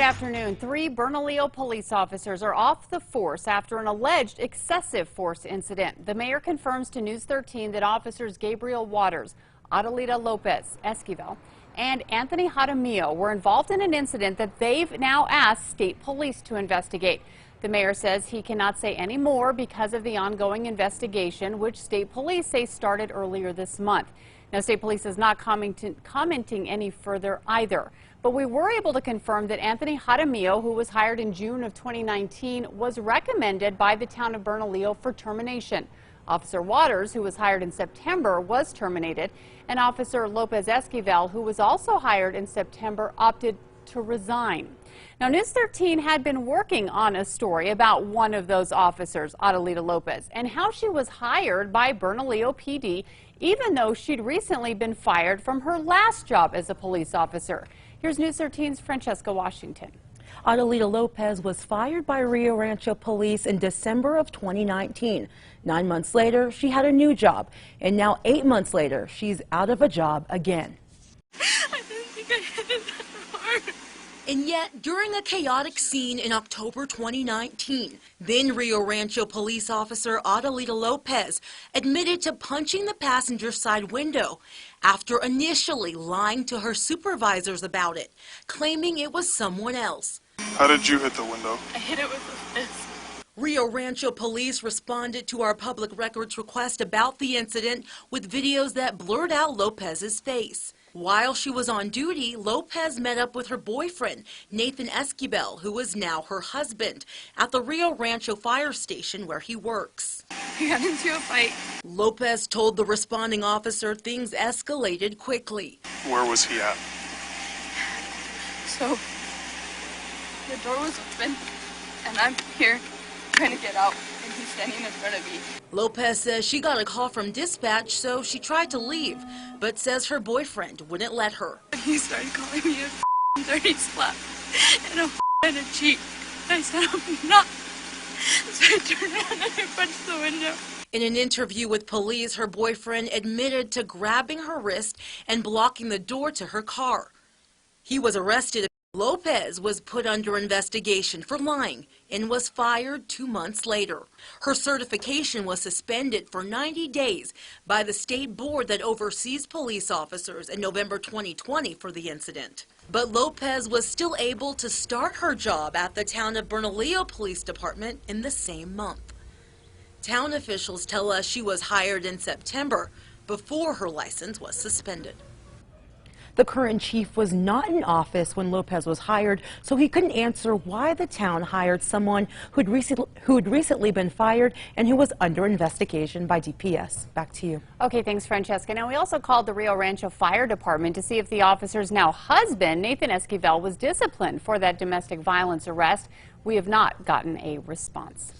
Good afternoon. 3 Bernalillo police officers are off the force after an alleged excessive force incident. The mayor confirms to News 13 that officers Gabriel Waters, Adelita Lopez Esquivel, and Anthony Jaramillo were involved in an incident that they've now asked state police to investigate. The mayor says he cannot say any more because of the ongoing investigation, which state police say started earlier this month. Now, state police is not commenting any further either. But we were able to confirm that Anthony Jaramillo, who was hired in June of 2019, was recommended by the town of Bernalillo for termination. Officer Waters, who was hired in September, was terminated, and Officer Lopez Esquivel, who was also hired in September, opted to resign. Now, News 13 had been working on a story about one of those officers, Adelita Lopez, and how she was hired by Bernalillo PD, even though she'd recently been fired from her last job as a police officer. Here's News 13's Francesca Washington. Adelita Lopez was fired by Rio Rancho police in December of 2019. 9 months later, she had a new job, and now 8 months later, she's out of a job again. I didn't think I hit it that hard. And yet, during a chaotic scene in October 2019, then Rio Rancho police officer Adelita Lopez admitted to punching the passenger side window after initially lying to her supervisors about it, claiming it was someone else. How did you hit the window? I hit it with a fist. Rio Rancho police responded to our public records request about the incident with videos that blurred out Lopez's face. While she was on duty, Lopez met up with her boyfriend, Nathan Esquivel, who is now her husband, at the Rio Rancho fire station where he works. We got into a fight. Lopez told the responding officer things escalated quickly. Where was he at? So, the door was open, and I'm here trying to get out, and he's standing in front of me. Lopez says she got a call from dispatch, so she tried to leave, but says her boyfriend wouldn't let her. He started calling me a dirty slap and a cheat. I said, I'm not. So I turned around and I punched the window. In an interview with police, her boyfriend admitted to grabbing her wrist and blocking the door to her car. He was arrested. Lopez was put under investigation for lying and was fired 2 months later. Her certification was suspended for 90 days by the state board that oversees police officers in November 2020 for the incident. But Lopez was still able to start her job at the town of Bernalillo Police Department in the same month. Town officials tell us she was hired in September before her license was suspended. The current chief was not in office when Lopez was hired, so he couldn't answer why the town hired someone who'd recently been fired and who was under investigation by DPS. Back to you. Okay, thanks, Francesca. Now, we also called the Rio Rancho Fire Department to see if the officer's now husband, Nathan Esquivel, was disciplined for that domestic violence arrest. We have not gotten a response.